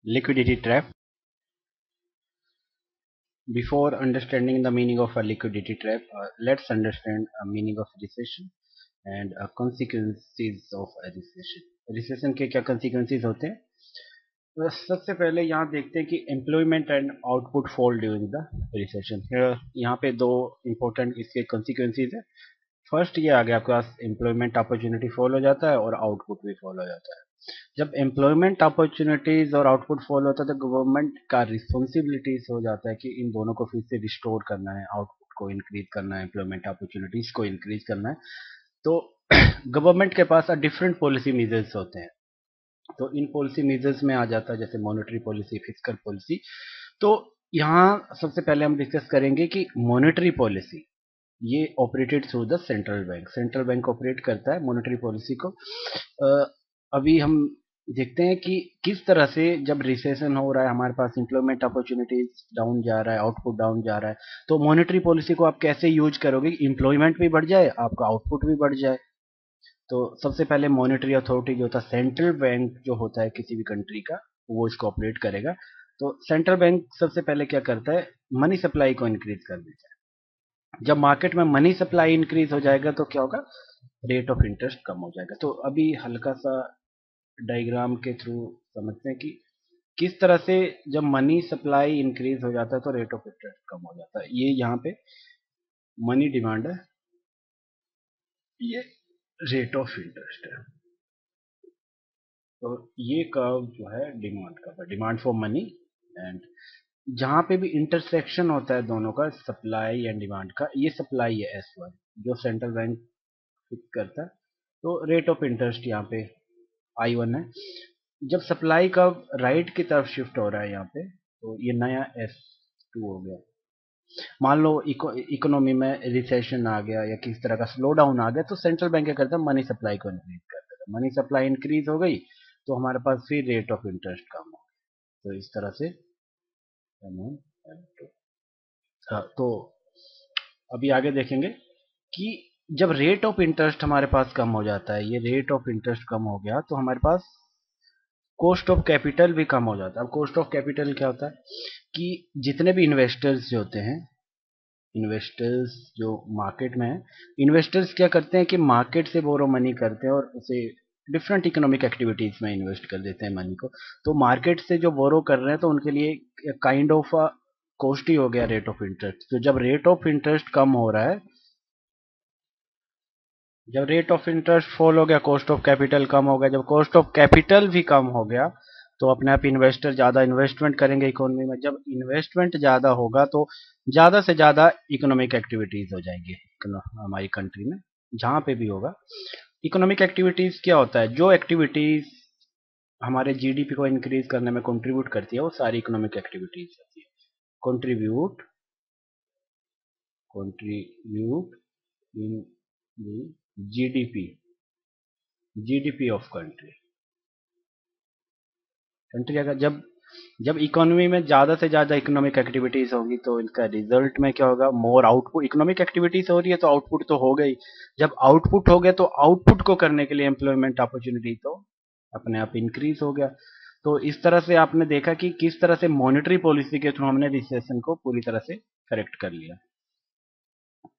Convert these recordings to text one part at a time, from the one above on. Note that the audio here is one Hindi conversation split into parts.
Liquidity trap. Before understanding the meaning of a liquidity trap, let's understand a meaning of recession and consequences of a recession. Recession के क्या consequences होते हैं? सबसे पहले यहाँ देखते हैं कि employment and output fall during the recession. यहाँ पे दो इंपॉर्टेंट इसके consequences है। फर्स्ट ये आ गया आपके पास एम्प्लॉयमेंट अपॉर्चुनिटी फॉल हो जाता है और आउटपुट भी फॉल हो जाता है। जब एम्प्लॉयमेंट अपॉर्चुनिटीज और आउटपुट फॉल होता है तो गवर्नमेंट का रिस्पॉन्सिबिलिटीज हो जाता है कि इन दोनों को फिर से रिस्टोर करना है, आउटपुट को इंक्रीज करना है, एम्प्लॉयमेंट अपॉर्चुनिटीज को इंक्रीज करना है। तो गवर्नमेंट के पास डिफरेंट पॉलिसी मेजर्स होते हैं। तो इन पॉलिसी मेजर्स में आ जाता है जैसे मॉनेटरी पॉलिसी, फिस्कल पॉलिसी। तो यहाँ सबसे पहले हम डिस्कस करेंगे कि मॉनेटरी पॉलिसी ये operated through the central bank. Central bank operate करता है मॉनेटरी पॉलिसी को। अभी हम देखते हैं कि किस तरह से जब रिसेशन हो रहा है, हमारे पास एम्प्लॉयमेंट अपॉर्चुनिटीज डाउन जा रहा है, आउटपुट डाउन जा रहा है, तो मॉनेटरी पॉलिसी को आप कैसे यूज करोगे, एम्प्लॉयमेंट भी बढ़ जाए, आपका आउटपुट भी बढ़ जाए। तो सबसे पहले मॉनेटरी अथॉरिटी जो होता है, सेंट्रल बैंक जो होता है किसी भी कंट्री का, वो इसको ऑपरेट करेगा। तो सेंट्रल बैंक सबसे पहले क्या करता है, मनी सप्लाई को इंक्रीज कर देता है। जब मार्केट में मनी सप्लाई इंक्रीज हो जाएगा तो क्या होगा, रेट ऑफ इंटरेस्ट कम हो जाएगा। तो अभी हल्का सा डायग्राम के थ्रू समझते हैं कि किस तरह से जब मनी सप्लाई इंक्रीज हो जाता है तो रेट ऑफ इंटरेस्ट कम हो जाता है। ये यहाँ पे मनी डिमांड है, ये रेट ऑफ इंटरेस्ट है। तो ये कर्व जो है डिमांड का, डिमांड फॉर मनी, एंड जहाँ पे भी इंटरसेक्शन होता है दोनों का, सप्लाई एंड डिमांड का, ये सप्लाई है S1 जो सेंट्रल बैंक फिक्स करता है। तो रेट ऑफ इंटरेस्ट यहाँ पे I1 है। जब सप्लाई का राइट की तरफ शिफ्ट हो रहा है यहाँ पे, तो ये नया S2 हो गया। मान लो इकोनॉमी में रिसेशन आ गया या किस तरह का स्लो डाउन आ गया, तो सेंट्रल बैंक क्या करता है, मनी सप्लाई को इंक्रीज कर देता है। मनी सप्लाई इंक्रीज हो गई तो हमारे पास फिर रेट ऑफ इंटरेस्ट कम हो। तो इस तरह से तो अभी आगे देखेंगे कि जब रेट ऑफ इंटरेस्ट हमारे पास कम हो जाता है, ये रेट ऑफ इंटरेस्ट कम हो गया तो हमारे पास कॉस्ट ऑफ कैपिटल भी कम हो जाता है। अब कॉस्ट ऑफ कैपिटल क्या होता है कि जितने भी इन्वेस्टर्स जो होते हैं, इन्वेस्टर्स जो मार्केट में है, इन्वेस्टर्स क्या करते हैं कि मार्केट से बोरो मनी करते हैं और उसे डिफरेंट इकोनॉमिक एक्टिविटीज में इन्वेस्ट कर देते हैं मनी को। तो मार्केट से जो बोरो कर रहे हैं तो उनके लिए काइंड ऑफ कॉस्ट ही हो गया रेट ऑफ इंटरेस्ट। तो जब रेट ऑफ इंटरेस्ट कम हो रहा है, जब रेट ऑफ इंटरेस्ट फॉल हो गया, कॉस्ट ऑफ कैपिटल कम हो गया। जब कॉस्ट ऑफ कैपिटल भी कम हो गया तो अपने आप इन्वेस्टर ज्यादा इन्वेस्टमेंट करेंगे इकोनॉमी में। जब इन्वेस्टमेंट ज्यादा होगा तो ज्यादा से ज्यादा इकोनॉमिक एक्टिविटीज हो जाएंगी हमारी कंट्री में, जहां पे भी होगा। इकोनॉमिक एक्टिविटीज क्या होता है, जो एक्टिविटीज हमारे जीडीपी को इंक्रीज करने में कंट्रीब्यूट करती है वो सारी इकोनॉमिक एक्टिविटीज होती है। Contribute contribute in GDP, GDP of country. Country अगर जब जब इकोनॉमी में ज्यादा से ज्यादा इकोनॉमिक एक्टिविटीज होगी तो इनका रिजल्ट में क्या होगा, मोर आउटपुट। इकोनॉमिक एक्टिविटीज हो रही है तो आउटपुट तो हो गई। जब आउटपुट हो गया तो आउटपुट को करने के लिए एम्प्लॉयमेंट अपॉर्चुनिटी तो अपने आप इंक्रीज हो गया। तो इस तरह से आपने देखा कि किस तरह से मॉनेटरी पॉलिसी के थ्रू हमने रिसेशन को पूरी तरह से करेक्ट कर लिया।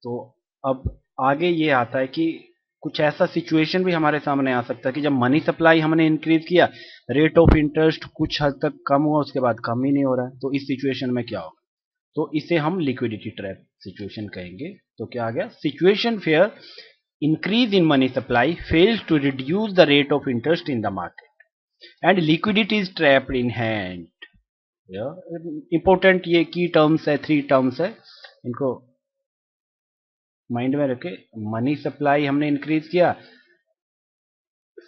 तो अब आगे ये आता है कि कुछ ऐसा सिचुएशन भी हमारे सामने आ सकता है कि जब मनी सप्लाई हमने इंक्रीज किया, रेट ऑफ इंटरेस्ट कुछ हद तक कम हुआ, उसके बाद कम ही नहीं हो रहा है। तो इस सिचुएशन में क्या होगा, तो इसे हम लिक्विडिटी ट्रैप सिचुएशन कहेंगे। तो क्या आ गया, situation fair increase in money supply fails to reduce the rate of interest in the market and liquidity is trapped in hand. Important ये की टर्म्स है, 3 टर्म्स है, इनको माइंड में रखे। मनी सप्लाई हमने इंक्रीज किया,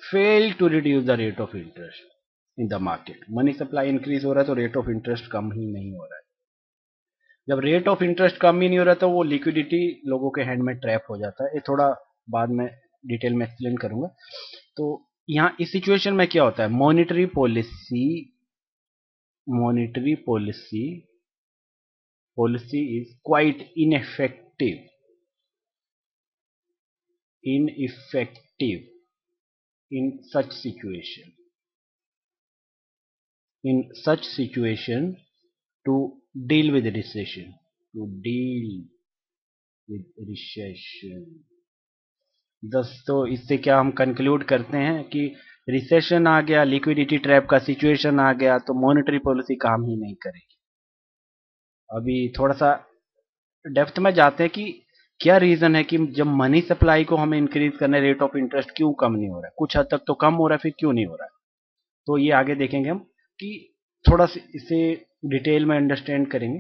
fail to reduce the rate of interest in the market. Money supply increase हो रहा है तो रेट ऑफ इंटरेस्ट कम ही नहीं हो रहा है। जब रेट ऑफ इंटरेस्ट कम ही नहीं हो रहा तो वो लिक्विडिटी लोगों के हैंड में ट्रैप हो जाता है। ये थोड़ा बाद में डिटेल में एक्सप्लेन करूंगा। तो यहाँ इस सिचुएशन में क्या होता है, monetary policy is quite ineffective in such situation. in such situation to deal with recession, to deal with recession। दोस्तों इससे क्या हम कंक्लूड करते हैं कि रिसेशन आ गया, लिक्विडिटी ट्रैप का सिचुएशन आ गया, तो मॉनेटरी पॉलिसी काम ही नहीं करेगी। अभी थोड़ा सा डेप्थ में जाते हैं कि क्या रीजन है कि जब मनी सप्लाई को हमें इंक्रीज करना है, रेट ऑफ इंटरेस्ट क्यों कम नहीं हो रहा है। कुछ हद तक तो कम हो रहा है, फिर क्यों नहीं हो रहा है, तो ये आगे देखेंगे हम कि थोड़ा सा इसे डिटेल में अंडरस्टैंड करेंगे।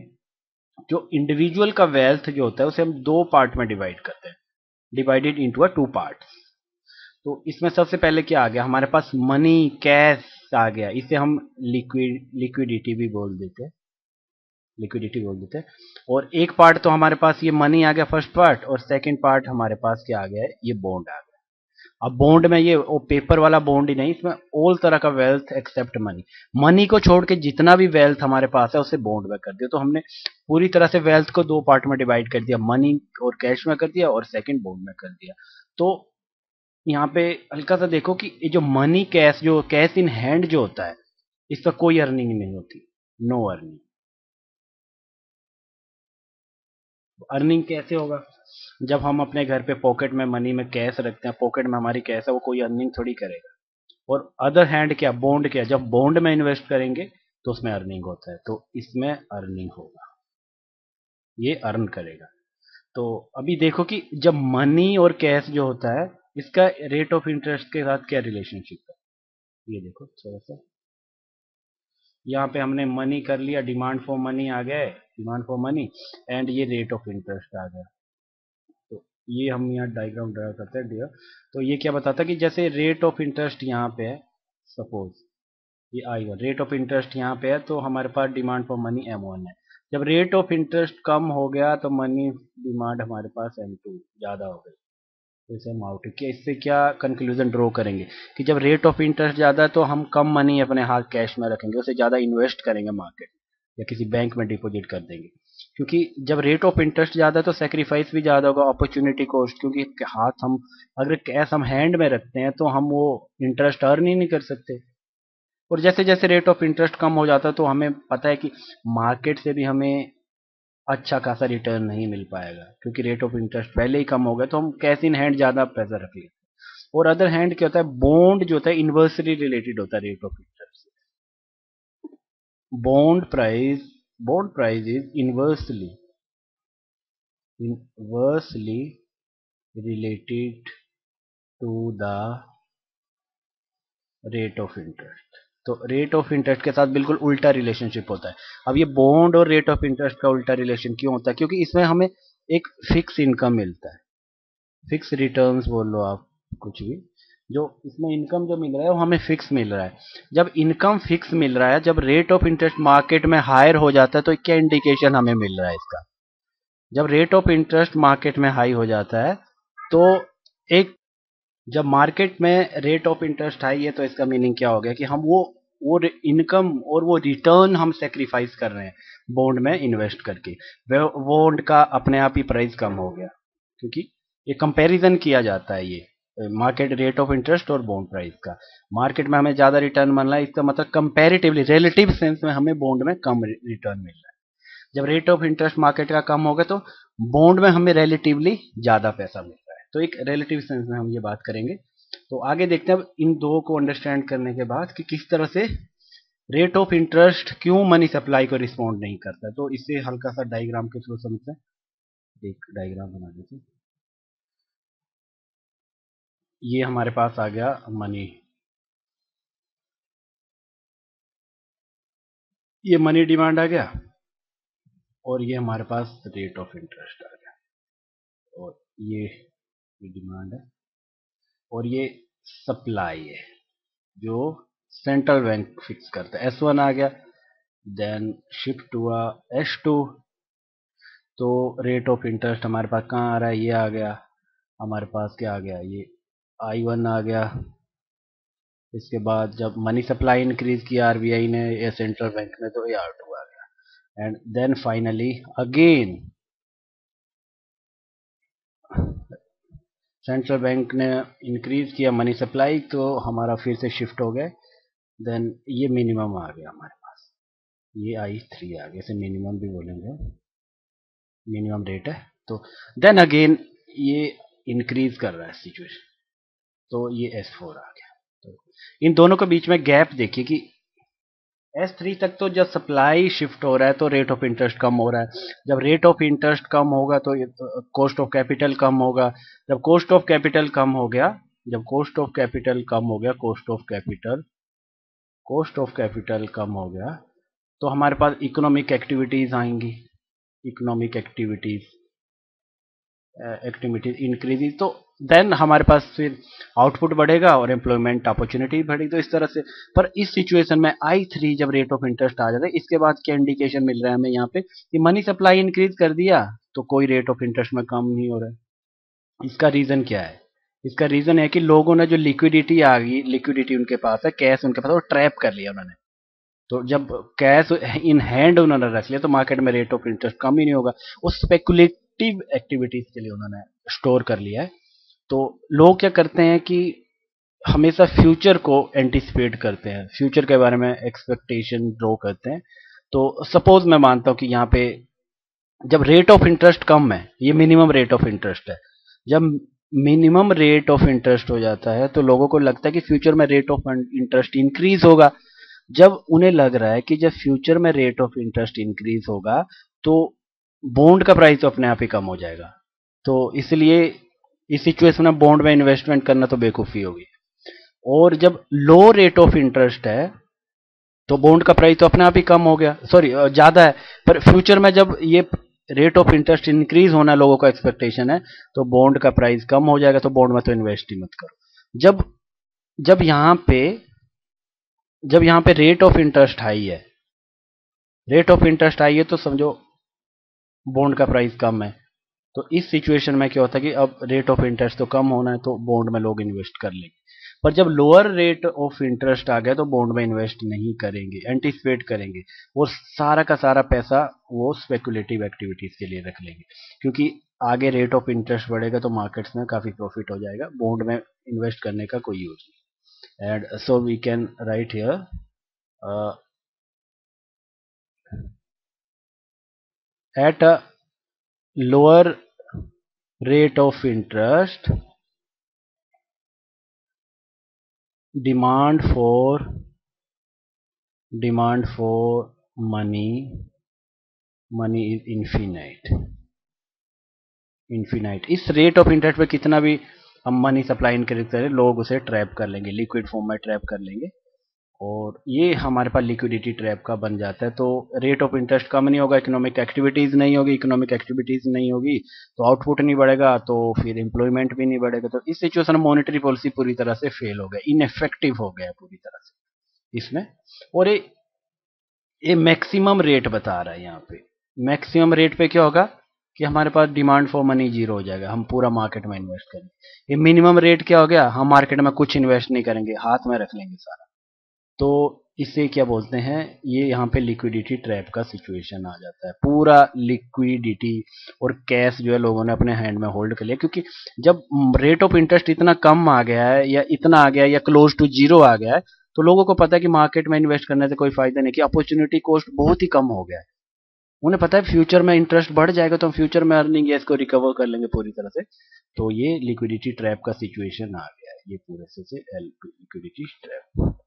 जो इंडिविजुअल का वेल्थ जो होता है उसे हम दो पार्ट में डिवाइड करते हैं, divided into a two parts. तो इसमें सबसे पहले क्या आ गया हमारे पास, मनी कैश आ गया, इसे हम लिक्विडिटी भी बोल देते हैं, लिक्विडिटी बोल देते हैं। और एक पार्ट तो हमारे पास ये मनी आ गया फर्स्ट पार्ट, और सेकंड पार्ट हमारे पास क्या आ गया है, ये बॉन्ड आ गया। अब बॉन्ड में ये वो पेपर वाला बॉन्ड ही नहीं, इसमें ऑल तरह का वेल्थ एक्सेप्ट मनी, मनी को छोड़ के जितना भी वेल्थ हमारे पास है उसे बॉन्ड में कर दिया। तो हमने पूरी तरह से वेल्थ को दो पार्ट में डिवाइड कर दिया, मनी और कैश में कर दिया और सेकंड बॉन्ड में कर दिया। तो यहाँ पे हल्का सा देखो कि ये जो मनी कैश, जो कैश इन हैंड जो होता है, इसका कोई अर्निंग नहीं होती, नो अर्निंग। अर्निंग कैसे होगा, जब हम अपने घर पे पॉकेट में मनी में कैश रखते हैं, पॉकेट में हमारी कैश है, वो कोई अर्निंग थोड़ी करेगा। और अदर हैंड क्या, बॉन्ड क्या, जब बॉन्ड में इन्वेस्ट करेंगे तो उसमें अर्निंग होता है, तो इसमें अर्निंग होगा, ये अर्न करेगा। तो अभी देखो कि जब मनी और कैश जो होता है, इसका रेट ऑफ इंटरेस्ट के साथ क्या रिलेशनशिप है, ये देखो थोड़ा सा। यहाँ पे हमने मनी कर लिया, डिमांड फॉर मनी आ गया, डिमांड फॉर मनी, एंड ये रेट ऑफ इंटरेस्ट आ गया। तो ये हम यहाँ डायग्राम ड्रा करते हैं डियर। तो ये क्या बताता है कि जैसे रेट ऑफ इंटरेस्ट यहाँ पे है, सपोज ये आई1, रेट ऑफ इंटरेस्ट यहाँ पे है, तो हमारे पास डिमांड फॉर मनी M1 है। जब रेट ऑफ इंटरेस्ट कम हो गया तो मनी डिमांड हमारे पास M2 ज़्यादा हो गई। जैसे हम आउट किया, इससे क्या कंक्लूजन ड्रॉ करेंगे कि जब रेट ऑफ इंटरेस्ट ज़्यादा है तो हम कम मनी अपने हाथ कैश में रखेंगे, उसे ज़्यादा इन्वेस्ट करेंगे मार्केट या किसी बैंक में डिपॉजिट कर देंगे। क्योंकि जब रेट ऑफ इंटरेस्ट ज़्यादा है तो सेक्रीफाइस भी ज़्यादा होगा, अपॉर्चुनिटी कॉस्ट, क्योंकि हाथ हम अगर कैश हम हैंड में रखते हैं तो हम वो इंटरेस्ट अर्न ही नहीं कर सकते। और जैसे जैसे रेट ऑफ इंटरेस्ट कम हो जाता है तो हमें पता है कि मार्केट से भी हमें अच्छा खासा रिटर्न नहीं मिल पाएगा, क्योंकि रेट ऑफ इंटरेस्ट पहले ही कम हो गया, तो हम कैश इन हैंड ज्यादा पैसा रख लेते हैं। और अदर हैंड क्या होता है, बॉन्ड जो होता है इन्वर्सली रिलेटेड होता है रेट ऑफ इंटरेस्ट से। Bond price, bond price is inversely related to the rate of interest. तो रेट ऑफ इंटरेस्ट के साथ बिल्कुल उल्टा रिलेशनशिप होता है। अब ये बॉन्ड और रेट ऑफ इंटरेस्ट का उल्टा रिलेशन क्यों होता है, क्योंकि इसमें हमें एक फिक्स इनकम मिलता है, फिक्स रिटर्न्स बोल लो आप, कुछ भी, जो इसमें इनकम जो मिल रहा है वो हमें फिक्स मिल रहा है। जब इनकम फिक्स मिल रहा है, जब रेट ऑफ इंटरेस्ट मार्केट में हायर हो जाता है, तो क्या इंडिकेशन हमें मिल रहा है इसका, जब रेट ऑफ इंटरेस्ट मार्केट में हाई हो जाता है तो एक, जब मार्केट में रेट ऑफ इंटरेस्ट हाई है तो इसका मीनिंग क्या हो गया कि हम वो इनकम और वो रिटर्न हम सेक्रीफाइस कर रहे हैं बॉन्ड में इन्वेस्ट करके। बॉन्ड का अपने आप ही प्राइस कम हो गया, क्योंकि ये कंपैरिजन किया जाता है, ये मार्केट रेट ऑफ इंटरेस्ट और बॉन्ड प्राइस का। मार्केट में हमें ज्यादा रिटर्न मिल रहा है, इसका मतलब कंपैरेटिवली रिलेटिव सेंस में हमें बॉन्ड में कम रिटर्न मिल रहा है। जब रेट ऑफ इंटरेस्ट मार्केट का कम होगा तो बॉन्ड में हमें रिलेटिवली ज्यादा पैसा मिल रहा है। तो एक रिलेटिव सेंस में हम ये बात करेंगे। तो आगे देखते हैं अब इन दो को अंडरस्टैंड करने के बाद कि किस तरह से रेट ऑफ इंटरेस्ट क्यों मनी सप्लाई को रिस्पॉन्ड नहीं करता है। तो इससे हल्का सा डायग्राम के थ्रू समझते हैं, एक डायग्राम बना देते हैं। ये हमारे पास आ गया मनी, ये मनी डिमांड आ गया, और ये हमारे पास रेट ऑफ इंटरेस्ट आ गया, और ये डिमांड है, और ये सप्लाई है जो सेंट्रल बैंक फिक्स करता है। S1 आ गया, देन शिफ्ट हुआ S2। तो रेट ऑफ इंटरेस्ट हमारे पास कहाँ आ रहा है, ये आ गया हमारे पास, क्या आ गया, ये I1 आ गया। इसके बाद जब मनी सप्लाई इंक्रीज किया RBI ने या सेंट्रल बैंक ने, तो ये R2 आ गया। And then finally again central bank ने इंक्रीज किया मनी सप्लाई, तो हमारा फिर से शिफ्ट हो गए देन ये मिनिमम आ गया हमारे पास, ये I3 आ गया, इसे मिनिमम भी बोलेंगे, मिनिमम रेट है। तो देन अगेन ये इंक्रीज कर रहा है सिचुएशन, तो ये S4 आ गया। तो इन दोनों के बीच में गैप देखिए कि S3 तक तो जब सप्लाई शिफ्ट हो रहा है तो रेट ऑफ इंटरेस्ट कम हो रहा है, जब रेट ऑफ इंटरेस्ट कम होगा तो कॉस्ट ऑफ कैपिटल कम होगा, जब कॉस्ट ऑफ कैपिटल कम हो गया, जब कॉस्ट ऑफ कैपिटल कम हो गया, कॉस्ट ऑफ कैपिटल कम हो गया, तो हमारे पास इकोनॉमिक एक्टिविटीज आएंगी, इकोनॉमिक एक्टिविटीज इंक्रीज, तो देन हमारे पास फिर आउटपुट बढ़ेगा और एम्प्लॉयमेंट अपॉर्चुनिटी बढ़ेगी। तो इस तरह से, पर इस सिचुएशन में I3 जब रेट ऑफ इंटरेस्ट आ जाता है, इसके बाद क्या इंडिकेशन मिल रहा है हमें यहाँ पे कि मनी सप्लाई इंक्रीज कर दिया तो कोई रेट ऑफ इंटरेस्ट में कम नहीं हो रहा है। इसका रीजन क्या है? इसका रीजन है कि लोगों ने जो लिक्विडिटी आ गई, लिक्विडिटी उनके पास है, कैश उनके पास, वो ट्रैप कर लिया उन्होंने। तो जब कैश इन हैंड उन्होंने रख लिया तो मार्केट में रेट ऑफ इंटरेस्ट कम ही नहीं होगा, वो स्पेकुलेटिव एक्टिविटीज के लिए उन्होंने स्टोर कर लिया है। तो लोग क्या करते हैं कि हमेशा फ्यूचर को एंटिसिपेट करते हैं, फ्यूचर के बारे में एक्सपेक्टेशन ड्रॉ करते हैं। तो सपोज मैं मानता हूं कि यहाँ पे जब रेट ऑफ इंटरेस्ट कम है, ये मिनिमम रेट ऑफ इंटरेस्ट है, जब मिनिमम रेट ऑफ इंटरेस्ट हो जाता है तो लोगों को लगता है कि फ्यूचर में रेट ऑफ इंटरेस्ट इंक्रीज होगा। जब उन्हें लग रहा है कि जब फ्यूचर में रेट ऑफ इंटरेस्ट इंक्रीज होगा तो बॉन्ड का प्राइस अपने आप ही कम हो जाएगा। तो इसलिए इस सिचुएशन में बॉन्ड में इन्वेस्टमेंट करना तो बेवकूफ़ी होगी। और जब लो रेट ऑफ इंटरेस्ट है तो बॉन्ड का प्राइस तो अपने आप ही कम हो गया, सॉरी ज़्यादा है, पर फ्यूचर में जब ये रेट ऑफ इंटरेस्ट इंक्रीज होना लोगों का एक्सपेक्टेशन है तो बॉन्ड का प्राइस कम हो जाएगा, तो बॉन्ड में तो इन्वेस्ट ही मत करो। जब जब यहाँ पे जब यहाँ पे रेट ऑफ इंटरेस्ट हाई है, रेट ऑफ इंटरेस्ट हाई है तो समझो बॉन्ड का प्राइस कम है। तो इस सिचुएशन में क्या होता है कि अब रेट ऑफ इंटरेस्ट तो कम होना है तो बॉन्ड में लोग इन्वेस्ट कर लेंगे। पर जब लोअर रेट ऑफ इंटरेस्ट आ गया तो बॉन्ड में इन्वेस्ट नहीं करेंगे, एंटिसिपेट करेंगे, वो सारा का सारा पैसा वो स्पेकुलेटिव एक्टिविटीज के लिए रख लेंगे, क्योंकि आगे रेट ऑफ इंटरेस्ट बढ़ेगा तो मार्केट्स में काफी प्रॉफिट हो जाएगा, बॉन्ड में इन्वेस्ट करने का कोई यूज नहीं। And so we can write here at a lower rate of interest, demand for money is infinite। इस रेट ऑफ इंटरेस्ट पे कितना भी हम मनी सप्लाई इंक्रीज करें लोग उसे ट्रैप कर लेंगे, लिक्विड फॉर्म में ट्रैप कर लेंगे, और ये हमारे पास लिक्विडिटी ट्रैप का बन जाता है। तो रेट ऑफ इंटरेस्ट कम नहीं होगा, इकोनॉमिक एक्टिविटीज नहीं होगी, इकोनॉमिक एक्टिविटीज नहीं होगी तो आउटपुट नहीं बढ़ेगा, तो फिर एम्प्लॉयमेंट भी नहीं बढ़ेगा। तो इस सिचुएशन में मॉनेटरी पॉलिसी पूरी तरह से फेल हो गया, इनएफेक्टिव हो गया पूरी तरह से इसमें। और ये मैक्सिमम रेट बता रहा है यहाँ पे, मैक्सिमम रेट पे क्या होगा कि हमारे पास डिमांड फॉर मनी जीरो हो जाएगा, हम पूरा मार्केट में इन्वेस्ट करेंगे। ये मिनिमम रेट क्या हो गया, हम मार्केट में कुछ इन्वेस्ट नहीं करेंगे, हाथ में रख लेंगे सारा। तो इसे क्या बोलते हैं, ये यहाँ पे लिक्विडिटी ट्रैप का सिचुएशन आ जाता है, पूरा लिक्विडिटी और कैश जो है लोगों ने अपने हैंड में होल्ड कर लिया, क्योंकि जब रेट ऑफ इंटरेस्ट इतना कम आ गया है या इतना आ गया है या क्लोज टू जीरो आ गया है तो लोगों को पता है कि मार्केट में इन्वेस्ट करने से कोई फायदा नहीं, कि अपॉर्चुनिटी कॉस्ट बहुत ही कम हो गया है। उन्हें पता है फ्यूचर में इंटरेस्ट बढ़ जाएगा तो हम फ्यूचर में अर्निंग है इसको रिकवर कर लेंगे पूरी तरह से। तो ये लिक्विडिटी ट्रैप का सिचुएशन आ गया है, ये पूरे से लिक्विडिटी ट्रैप।